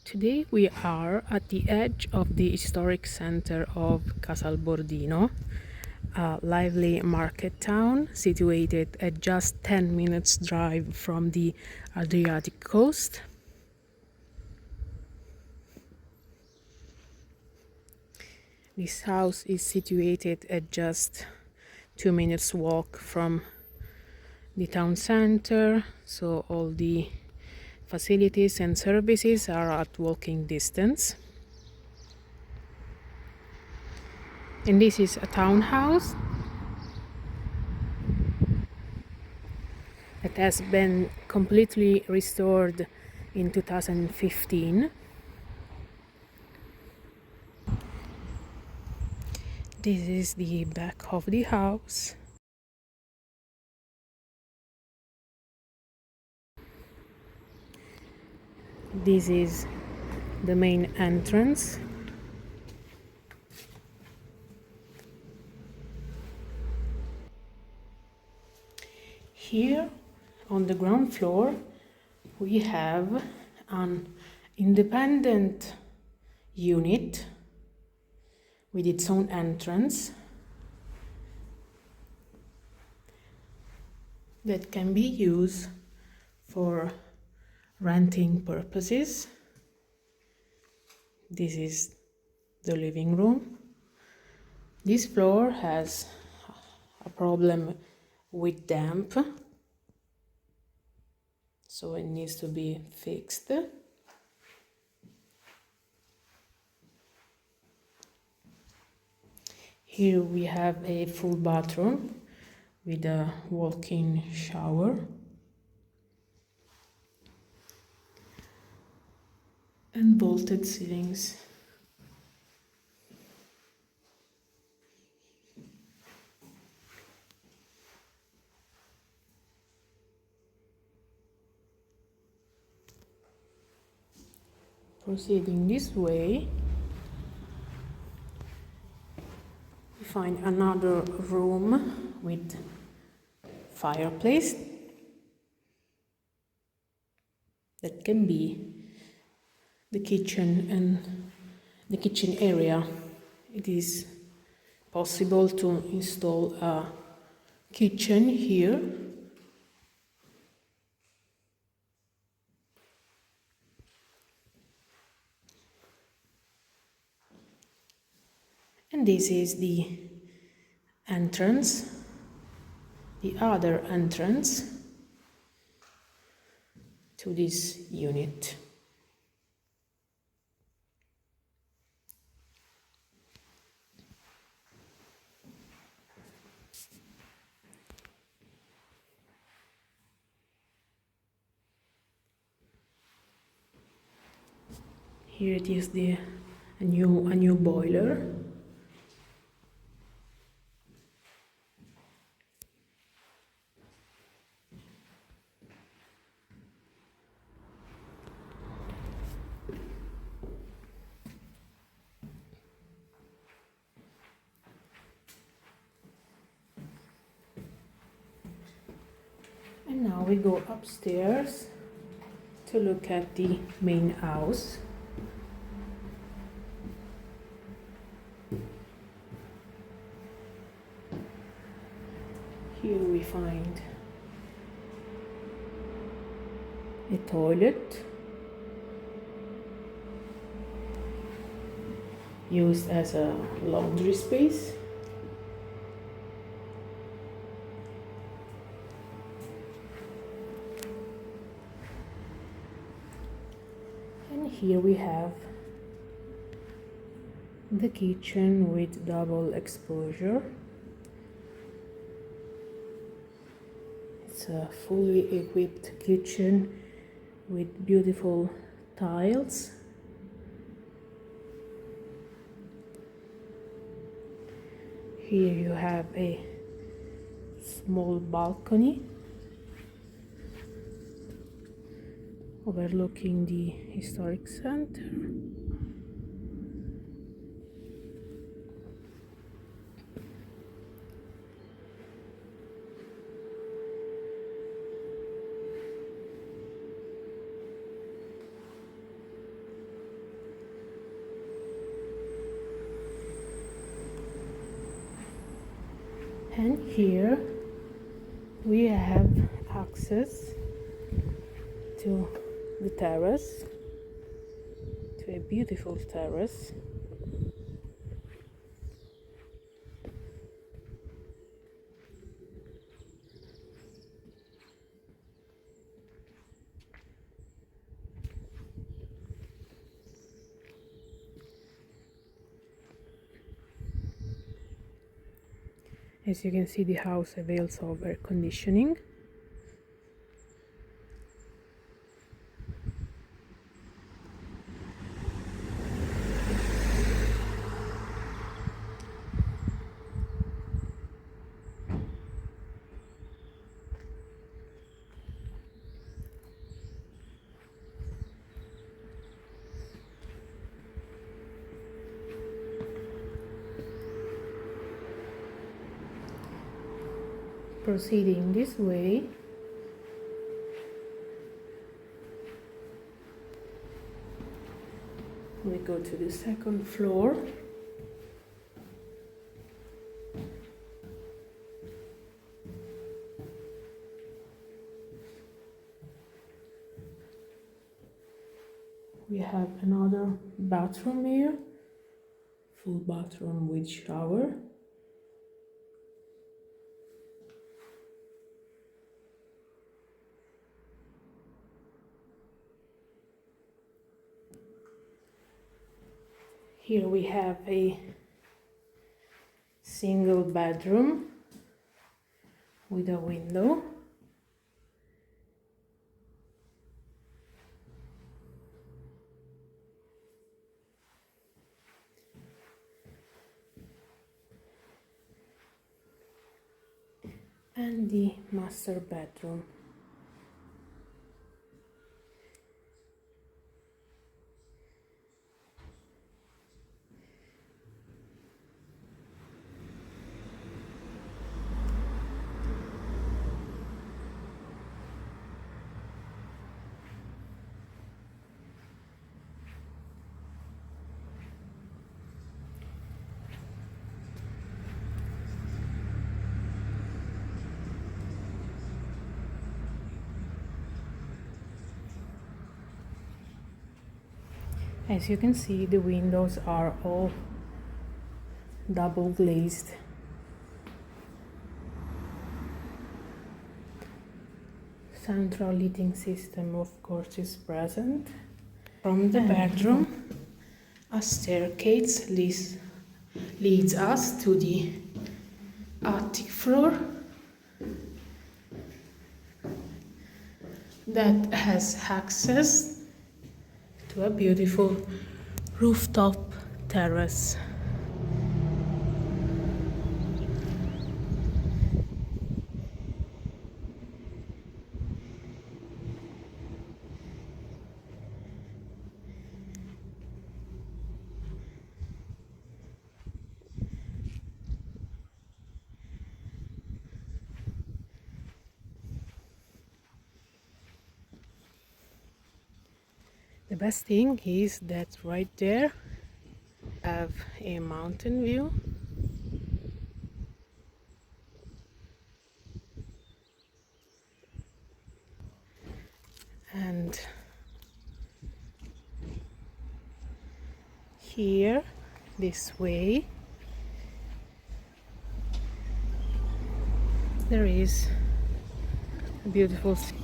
Today we are at the edge of the historic center of Casalbordino, a lively market town situated at just 10 minutes drive from the Adriatic coast. This house is situated at just 2 minutes walk from the town center, so all the facilities and services are at walking distance. And this is a townhouse that has been completely restored in 2015. This is the back of the house. This is the main entrance. Here on the ground floor we have an independent unit with its own entrance that can be used for renting purposes. This is the living room. This floor has a problem with damp, so it needs to be fixed. Here we have a full bathroom with a walk-in shower and vaulted ceilings. Proceeding this way, we find another room with fireplace that can be the kitchen and the kitchen area. It is possible to install a kitchen here. And this is the entrance, the other entrance to this unit. Here it is a new boiler. And now we go upstairs to look at the main house. Here we find a toilet used as a laundry space. And here we have the kitchen with double exposure. It's a fully equipped kitchen with beautiful tiles. Here you have a small balcony overlooking the historic center. And here we have access to the terrace, to a beautiful terrace. As you can see, the house avails of air conditioning. Proceeding this way, we go to the second floor. We have another bathroom here, full bathroom with shower. Here we have a single bedroom with a window. And the master bedroom. As you can see, the windows are all double glazed. Central heating system, of course, is present. From the bedroom, a staircase leads us to the attic floor that has access to a beautiful rooftop terrace. The best thing is that right there I have a mountain view. And here, this way, there is a beautiful sea.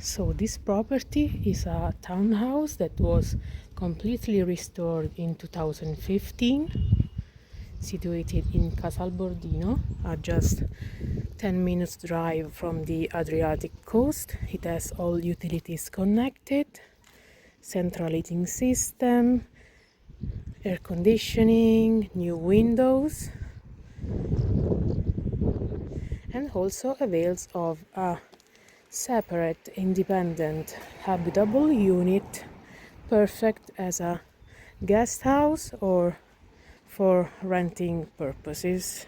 So this property is a townhouse that was completely restored in 2015, situated in Casalbordino, just 10 minutes drive from the Adriatic coast. It has all utilities connected, central heating system, air conditioning, new windows, and also avails of a separate independent habitable unit perfect as a guest house or for renting purposes.